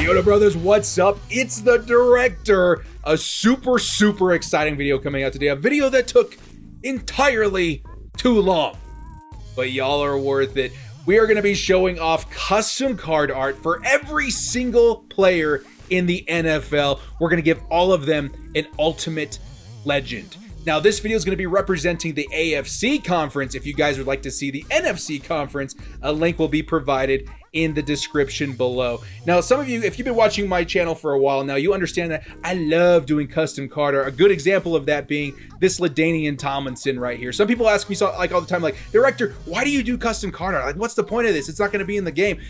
Yoda brothers, what's up? It's the director. A super exciting video coming out today. A video that took entirely too long, but y'all are worth it. We are going to be showing off custom card art for every single player in the NFL. We're going to give all of them an ultimate legend. Now, this video is going to be representing the AFC conference. If you guys would like to see the NFC conference, a link will be provided in the description below. Now, some of you, if you've been watching my channel for a while now, you understand that I love doing custom card art. A good example of that being this LaDainian Tomlinson right here. Some people ask me all the time, like, director, why do you do custom card art? Like, what's the point of this? It's not going to be in the game.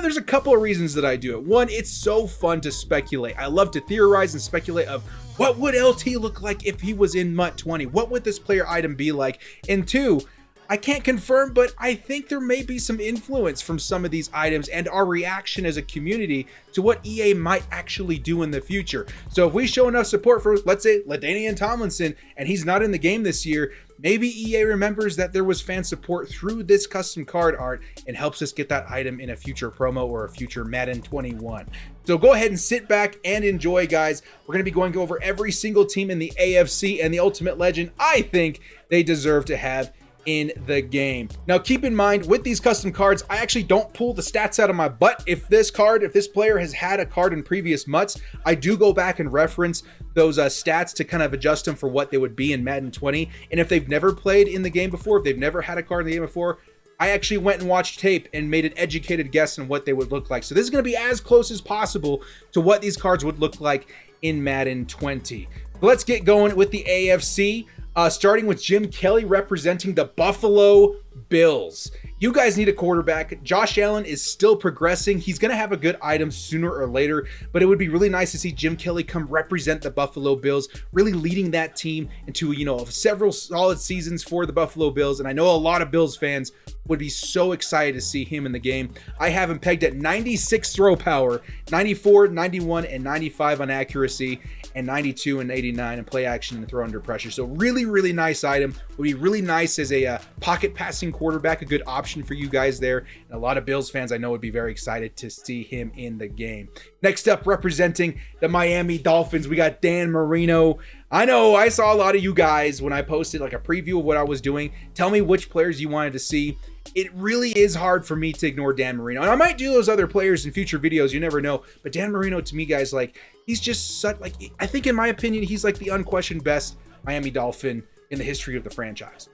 There's a couple of reasons that I do it. One, it's so fun to speculate. I love to theorize and speculate of what would LT look like if he was in MUT 20? What would this player item be like? And two, I can't confirm, but I think there may be some influence from some of these items and our reaction as a community to what EA might actually do in the future. So if we show enough support for, let's say, LaDainian Tomlinson, and he's not in the game this year, maybe EA remembers that there was fan support through this custom card art and helps us get that item in a future promo or a future Madden 21. So go ahead and sit back and enjoy, guys. We're going to be going over every single team in the AFC and the ultimate legend I think they deserve to have in the game. Now, keep in mind, with these custom cards, I actually don't pull the stats out of my butt. If this player has had a card in previous MUTs, I do go back and reference those stats to kind of adjust them for what they would be in Madden 20. And if they've never played in the game before, if they've never had a card in the game before, I actually went and watched tape and made an educated guess on what they would look like. So this is going to be as close as possible to what these cards would look like in Madden 20. Let's get going with the AFC. Starting with Jim Kelly representing the Buffalo Bills. You guys need a quarterback. Josh Allen is still progressing. He's going to have a good item sooner or later, but it would be really nice to see Jim Kelly come represent the Buffalo Bills, really leading that team into, several solid seasons for the Buffalo Bills. And I know a lot of Bills fans would be so excited to see him in the game. I have him pegged at 96 throw power, 94, 91, and 95 on accuracy, and 92 and 89 in play action and throw under pressure. So really nice item. Would be really nice as a pocket passing quarterback, a good option for you guys there. And a lot of Bills fans I know would be very excited to see him in the game. Next up, representing the Miami Dolphins, we got Dan Marino. I know I saw a lot of you guys when I posted like a preview of what I was doing. Tell me which players you wanted to see. It really is hard for me to ignore Dan Marino. And I might do those other players in future videos. You never know. But Dan Marino, to me, guys, like, he's just such, like, I think in my opinion, he's like the unquestioned best Miami Dolphin in the history of the franchise.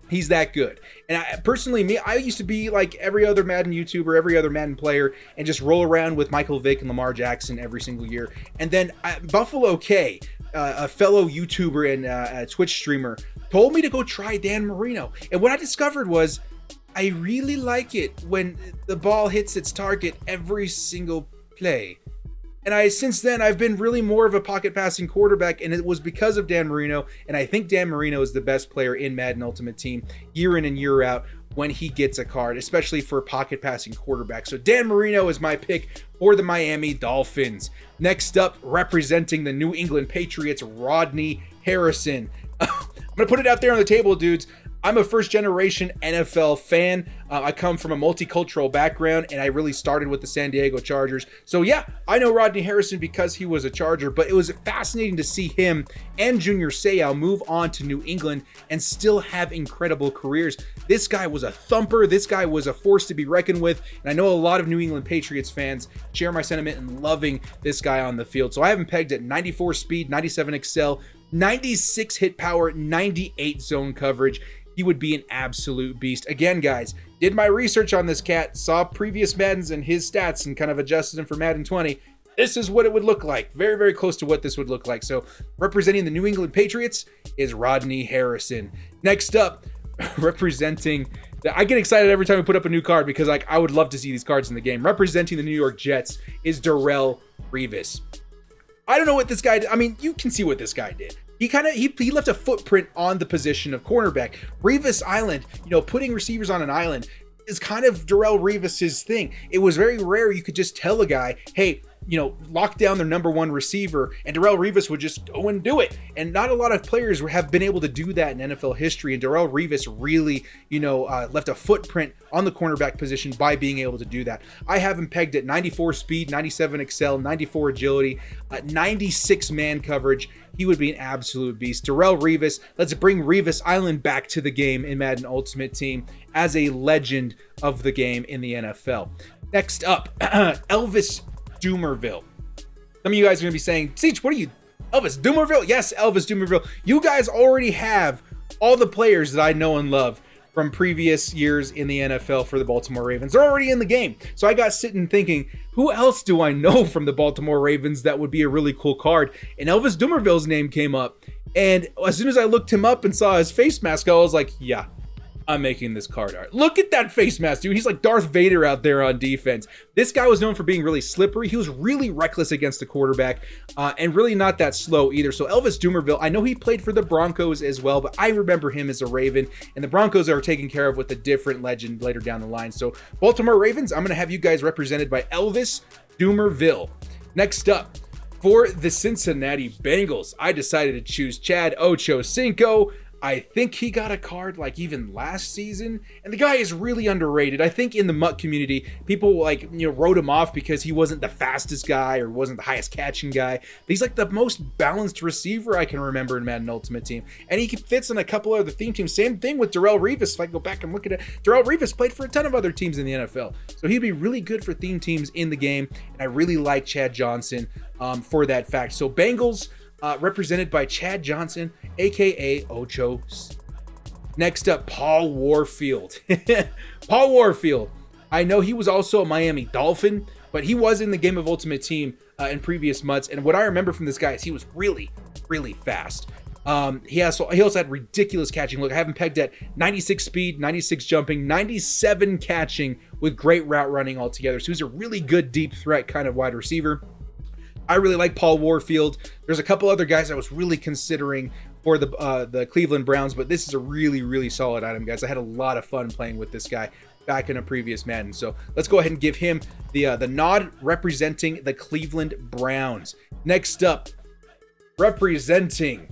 He's that good. And I used to be like every other Madden YouTuber, every other Madden player, and just roll around with Michael Vick and Lamar Jackson every single year. And then Buffalo K, a fellow YouTuber and a Twitch streamer, told me to go try Dan Marino. And what I discovered was I really like it when the ball hits its target every single play. And since then, I've been really more of a pocket passing quarterback, and it was because of Dan Marino. And I think Dan Marino is the best player in Madden Ultimate Team year in and year out when he gets a card, especially for a pocket passing quarterback. So Dan Marino is my pick for the Miami Dolphins. Next up, representing the New England Patriots, Rodney Harrison. I'm going to put it out there on the table, dudes. I'm a first-generation NFL fan. I come from a multicultural background, and I really started with the San Diego Chargers. So yeah, I know Rodney Harrison because he was a Charger, but it was fascinating to see him and Junior Seau move on to New England and still have incredible careers. This guy was a thumper. This guy was a force to be reckoned with, and I know a lot of New England Patriots fans share my sentiment in loving this guy on the field. So I have him pegged at 94 speed, 97 excel, 96 hit power, 98 zone coverage. He would be an absolute beast. Again, guys, did my research on this cat, saw previous Maddens and his stats and kind of adjusted them for Madden 20. This is what it would look like. Very close to what this would look like. So representing the New England Patriots is Rodney Harrison. Next up, representing I get excited every time we put up a new card because I would love to see these cards in the game. Representing the New York Jets is Darrell Revis. I don't know what this guy did. I mean, you can see what this guy did. He left a footprint on the position of cornerback. Revis Island, putting receivers on an island is kind of Darrell Revis's thing. It was very rare you could just tell a guy, hey, lock down their number one receiver, and Darrell Revis would just go and do it. And not a lot of players have been able to do that in NFL history. And Darrell Revis really, left a footprint on the cornerback position by being able to do that. I have him pegged at 94 speed, 97 excel, 94 agility, 96 man coverage. He would be an absolute beast. Darrell Revis, let's bring Revis Island back to the game in Madden Ultimate Team as a legend of the game in the NFL. Next up, Elvis Dumervil. Some of you guys are going to be saying, Seach, what are you, Elvis Dumervil? Yes, Elvis Dumervil. You guys already have all the players that I know and love from previous years in the NFL for the Baltimore Ravens. They're already in the game. So I got sitting thinking, who else do I know from the Baltimore Ravens that would be a really cool card? And Elvis Dumervil's name came up. And as soon as I looked him up and saw his face mask, I was like, yeah, I'm making this card art. Look at that face mask, dude. He's like Darth Vader out there on defense. This guy was known for being really slippery. He was really reckless against the quarterback and really not that slow either. So Elvis Dumervil, I know he played for the Broncos as well, but I remember him as a Raven, and the Broncos are taken care of with a different legend later down the line. So Baltimore Ravens, I'm going to have you guys represented by Elvis Dumervil. Next up, for the Cincinnati Bengals, I decided to choose Chad Ochocinco. I think he got a card like even last season, and the guy is really underrated. I think in the Mutt community, people wrote him off because he wasn't the fastest guy or wasn't the highest catching guy. But he's like the most balanced receiver I can remember in Madden Ultimate Team, and he fits in a couple other theme teams. Same thing with Darrell Revis. If I go back and look at it, Darrell Revis played for a ton of other teams in the NFL, so he'd be really good for theme teams in the game. And I really like Chad Johnson for that fact. So Bengals. Represented by Chad Johnson, aka Ocho. Next up, Paul Warfield. Paul Warfield. I know he was also a Miami Dolphin, but he was in the game of Ultimate Team in previous months. And what I remember from this guy is he was really, really fast. He also had ridiculous catching. Look, I have him pegged at 96 speed, 96 jumping, 97 catching with great route running altogether. So he's a really good deep threat kind of wide receiver. I really like Paul Warfield. There's a couple other guys I was really considering for the Cleveland Browns, but this is a really, really solid item, guys. I had a lot of fun playing with this guy back in a previous Madden. So let's go ahead and give him the nod representing the Cleveland Browns. Next up, representing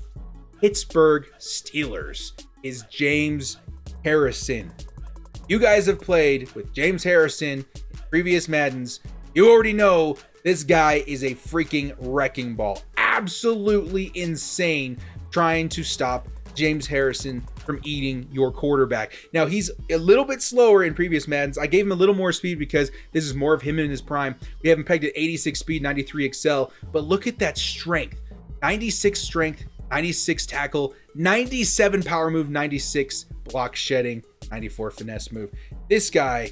Pittsburgh Steelers is James Harrison. You guys have played with James Harrison in previous Maddens. You already know this guy is a freaking wrecking ball. Absolutely insane trying to stop James Harrison from eating your quarterback. Now, he's a little bit slower in previous Maddens. I gave him a little more speed because this is more of him in his prime. We have him pegged at 86 speed, 93 excel. But look at that strength. 96 strength, 96 tackle, 97 power move, 96 block shedding, 94 finesse move. This guy...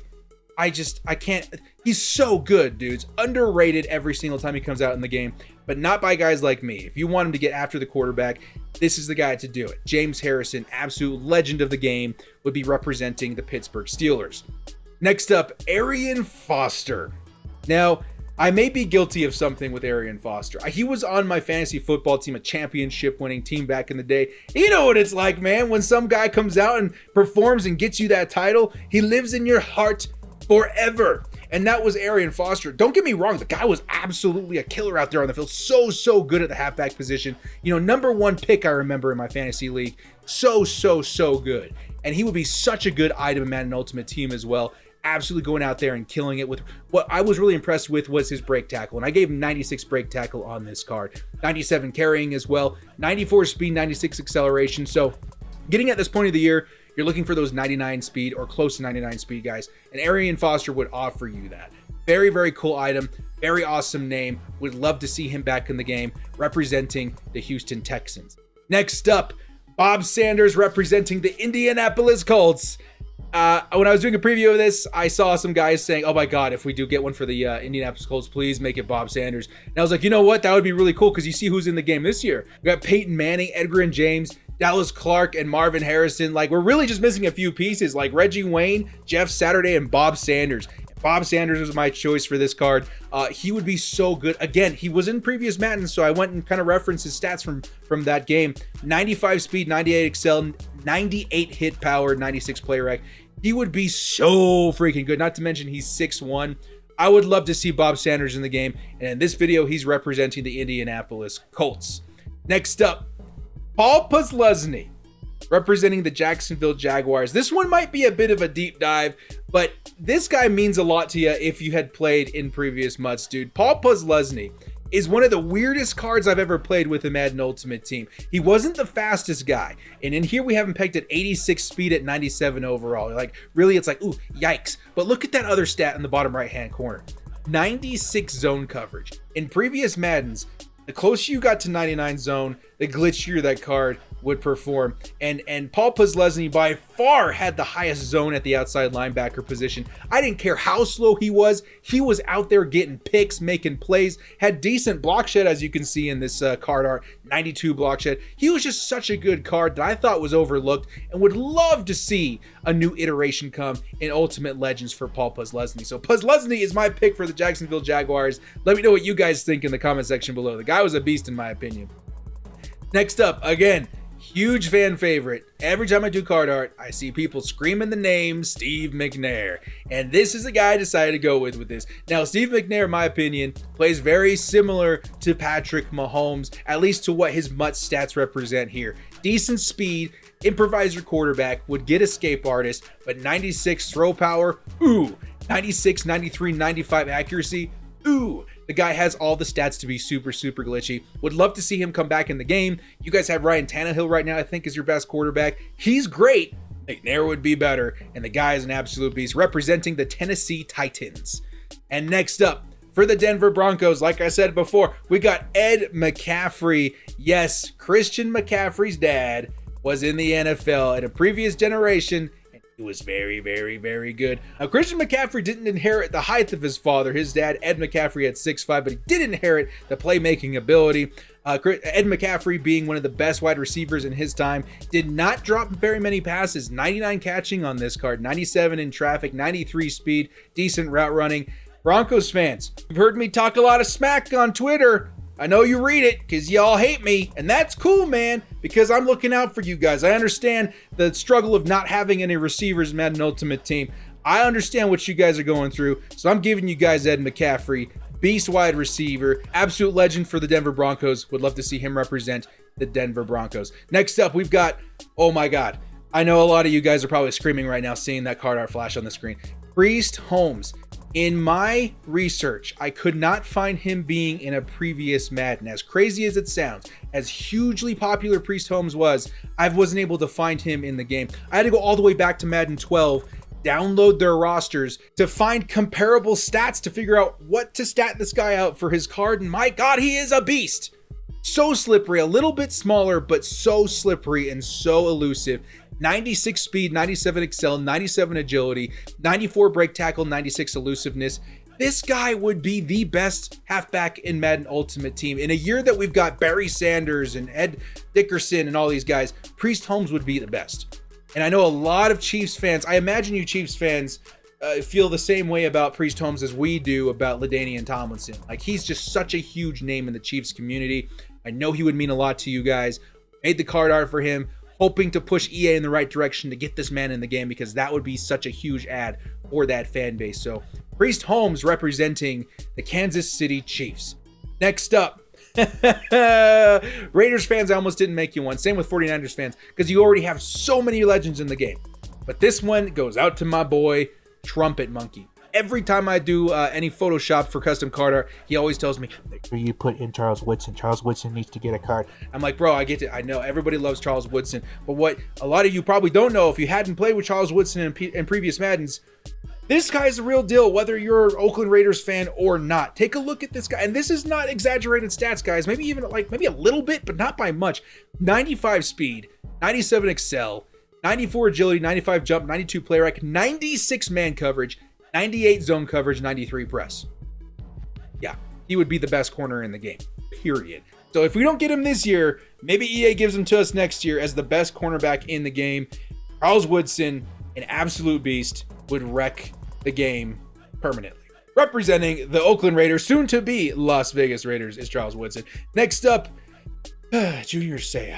I can't, he's so good, dudes. Underrated every single time he comes out in the game, but not by guys like me. If you want him to get after the quarterback, this is the guy to do it. James Harrison, absolute legend of the game, would be representing the Pittsburgh Steelers. Next up, Arian Foster. Now, I may be guilty of something with Arian Foster. He was on my fantasy football team, a championship winning team back in the day. You know what it's like, man, when some guy comes out and performs and gets you that title. He lives in your heart forever. And that was Arian Foster. Don't get me wrong, the guy was absolutely a killer out there on the field. So good at the halfback position. Number one pick I remember in my fantasy league. So good. And he would be such a good item in Madden Ultimate Team as well. Absolutely going out there and killing it with what I was really impressed with was his break tackle. And I gave him 96 break tackle on this card. 97 carrying as well. 94 speed, 96 acceleration. So getting at this point of the year, you're looking for those 99 speed or close to 99 speed guys, and Arian Foster would offer you that. Very, very cool item. Very awesome name. Would love to see him back in the game representing the Houston Texans. Next up, Bob Sanders representing the Indianapolis Colts. When I was doing a preview of this, I saw some guys saying, oh my God, if we do get one for the Indianapolis Colts, please make it Bob Sanders. And I was like, you know what? That would be really cool because you see who's in the game this year. We got Peyton Manning, Edgar and James, Dallas Clark, and Marvin Harrison. Like, we're really just missing a few pieces like Reggie Wayne, Jeff Saturday, and Bob Sanders. Bob Sanders was my choice for this card. He would be so good. Again, he was in previous Madden, so I went and kind of referenced his stats from that game. 95 speed, 98 excel, 98 hit power, 96 play rec. He would be so freaking good. Not to mention he's 6'1", I would love to see Bob Sanders in the game, and in this video, he's representing the Indianapolis Colts. Next up, Paul Posluszny, representing the Jacksonville Jaguars. This one might be a bit of a deep dive, but this guy means a lot to you if you had played in previous months, dude. Paul Posluszny is one of the weirdest cards I've ever played with a Madden Ultimate Team. He wasn't the fastest guy, and in here we have him pegged at 86 speed at 97 overall. Like, really, it's like, ooh, yikes. But look at that other stat in the bottom right-hand corner. 96 zone coverage. In previous Maddens, the closer you got to 99 zone, the glitchier that card would perform. And Paul Posluszny by far had the highest zone at the outside linebacker position. I didn't care how slow he was out there getting picks, making plays, had decent block shed, as you can see in this card art, 92 block shed. He was just such a good card that I thought was overlooked, and would love to see a new iteration come in Ultimate Legends for Paul Posluszny. So Posluszny is my pick for the Jacksonville Jaguars. Let me know what you guys think in the comment section below. The guy was a beast in my opinion. Next up, again, huge fan favorite. Every time I do card art, I see people screaming the name Steve McNair. And this is the guy I decided to go with this. Now, Steve McNair, in my opinion, plays very similar to Patrick Mahomes, at least to what his MUT stats represent here. Decent speed, improviser quarterback, would get escape artist, but 96 throw power, ooh. 96, 93, 95 accuracy, ooh. The guy has all the stats to be super, super glitchy. Would love to see him come back in the game. You guys have Ryan Tannehill right now, I think, is your best quarterback. He's great. McNair would be better. And the guy is an absolute beast, representing the Tennessee Titans. And next up, for the Denver Broncos, like I said before, we got Ed McCaffrey. Yes, Christian McCaffrey's dad was in the NFL in a previous generation. He was very, very, very good. Now, Christian McCaffrey didn't inherit the height of his father. His dad, Ed McCaffrey, had 6'5", but he did inherit the playmaking ability. Ed McCaffrey, being one of the best wide receivers in his time, did not drop very many passes. 99 catching on this card, 97 in traffic, 93 speed, decent route running. Broncos fans, you've heard me talk a lot of smack on Twitter. I know you read it because y'all hate me, and that's cool, man, because I'm looking out for you guys. I understand the struggle of not having any receivers in Madden Ultimate Team. I understand what you guys are going through, so I'm giving you guys Ed McCaffrey, beast wide receiver, absolute legend for the Denver Broncos. Would love to see him represent the Denver Broncos. Next up, we've got, oh my God, I know a lot of you guys are probably screaming right now seeing that card art flash on the screen. Priest Holmes. In my research, I could not find him being in a previous Madden. As crazy as it sounds, as hugely popular Priest Holmes was, I wasn't able to find him in the game. I had to go all the way back to Madden 12, download their rosters to find comparable stats to figure out what to stat this guy out for his card. And my God, he is a beast. So slippery, a little bit smaller, but so slippery and so elusive. 96 speed, 97 excel, 97 agility, 94 break tackle, 96 elusiveness. This guy would be the best halfback in Madden Ultimate Team. In a year that we've got Barry Sanders and Ed Dickerson and all these guys, Priest Holmes would be the best. And I know a lot of Chiefs fans, I imagine you Chiefs fans feel the same way about Priest Holmes as we do about LaDainian Tomlinson. Like, he's just such a huge name in the Chiefs community. I know he would mean a lot to you guys. Made the card art for him, hoping to push EA in the right direction to get this man in the game, because that would be such a huge ad for that fan base. So Priest Holmes representing the Kansas City Chiefs. Next up, Raiders fans, I almost didn't make you one. Same with 49ers fans, because you already have so many legends in the game. But this one goes out to my boy, Trumpet Monkey. Every time I do any Photoshop for custom card art, he always tells me, make sure you put in Charles Woodson. Charles Woodson needs to get a card. I'm like, bro, I get it. I know everybody loves Charles Woodson. But what a lot of you probably don't know, if you hadn't played with Charles Woodson in previous Maddens, this guy's the real deal, whether you're an Oakland Raiders fan or not. Take a look at this guy. And this is not exaggerated stats, guys. Maybe even maybe a little bit, but not by much. 95 speed, 97 excel, 94 agility, 95 jump, 92 play rec, 96 man coverage, 98 zone coverage, 93 press. Yeah, he would be the best corner in the game, period. So if we don't get him this year, maybe EA gives him to us next year as the best cornerback in the game. Charles Woodson, an absolute beast, would wreck the game permanently. Representing the Oakland Raiders, soon to be Las Vegas Raiders, is Charles Woodson. Next up, Junior Seau.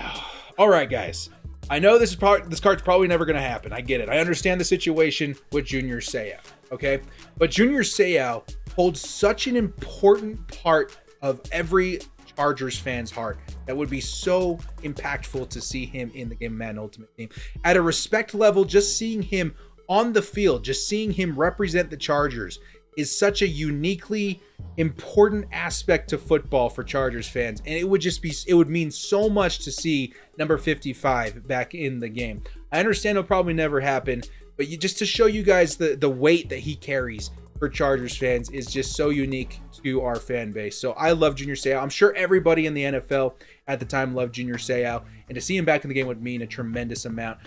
All right, guys. I know this card's probably never going to happen. I get it. I understand the situation with Junior Seau, okay? But Junior Seau holds such an important part of every Chargers fan's heart. That would be so impactful to see him in the game of Madden Ultimate Team. At a respect level, just seeing him on the field, just seeing him represent the Chargers is such a uniquely important aspect to football for Chargers fans. And it would mean so much to see number 55 back in the game. I understand it'll probably never happen, but just to show you guys the weight that he carries for Chargers fans is just so unique to our fan base. So I love Junior Seau. I'm sure everybody in the NFL at the time loved Junior Seau, and to see him back in the game would mean a tremendous amount.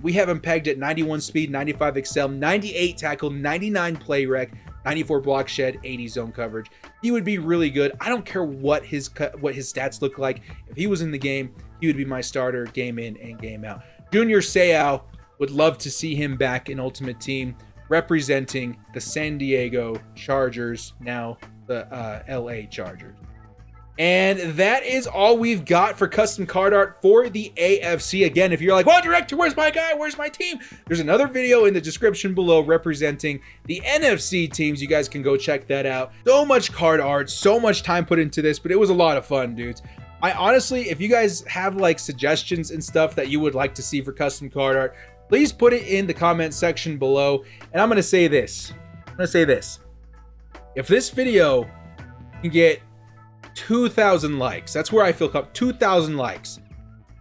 We have him pegged at 91 speed, 95 excel, 98 tackle, 99 play rec, 94 block shed, 80 zone coverage. He would be really good. I don't care what his stats look like. If he was in the game, he would be my starter game in and game out. Junior Seau, would love to see him back in Ultimate Team, representing the San Diego Chargers, now the LA Chargers. And that is all we've got for custom card art for the AFC. Again, if you're like, well, director, where's my guy? Where's my team? There's another video in the description below representing the NFC teams. You guys can go check that out. So much card art, so much time put into this, but it was a lot of fun, dudes. I honestly, if you guys have like suggestions and stuff that you would like to see for custom card art, please put it in the comment section below. And I'm going to say this. If this video can get 2,000 likes, that's where I feel comfortable. 2,000 likes,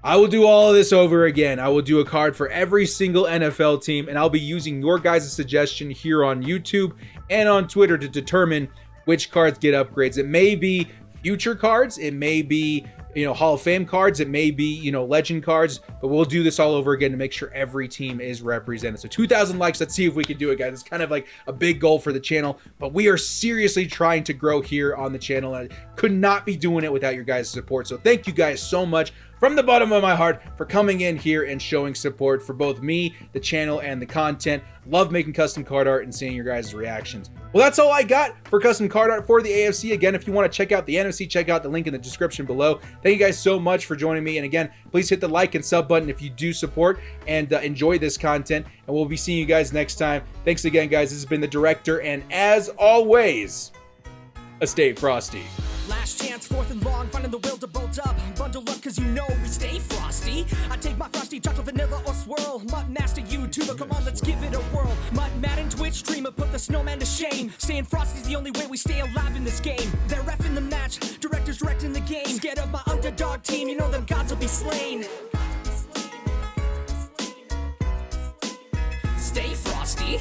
I will do all of this over again. I will do a card for every single NFL team, and I'll be using your guys' suggestion here on YouTube and on Twitter to determine which cards get upgrades. It may be future cards, it may be, Hall of Fame cards, it may be, legend cards, but we'll do this all over again to make sure every team is represented. So 2,000 likes, let's see if we can do it, guys. It's kind of like a big goal for the channel, but we are seriously trying to grow here on the channel, and I could not be doing it without your guys' support. So thank you guys so much from the bottom of my heart for coming in here and showing support for both me, the channel, and the content. Love making custom card art and seeing your guys' reactions. Well, that's all I got for custom card art for the AFC. Again, if you want to check out the NFC, check out the link in the description below. Thank you guys so much for joining me. And again, please hit the like and sub button if you do support and enjoy this content. And we'll be seeing you guys next time. Thanks again, guys. This has been the director. And as always, stay frosty. Last chance, 4th and long, finding the will to bolt up. Bundle up, cause you know we stay frosty. I take my frosty, chocolate, vanilla, or swirl. Mutton master, YouTuber, come on, let's give it a whirl. Madden, Twitch streamer, put the snowman to shame. Staying frosty's the only way we stay alive in this game. They're reffing the match, directors directing the game. Scared of my underdog team, you know them gods will be slain. Stay frosty.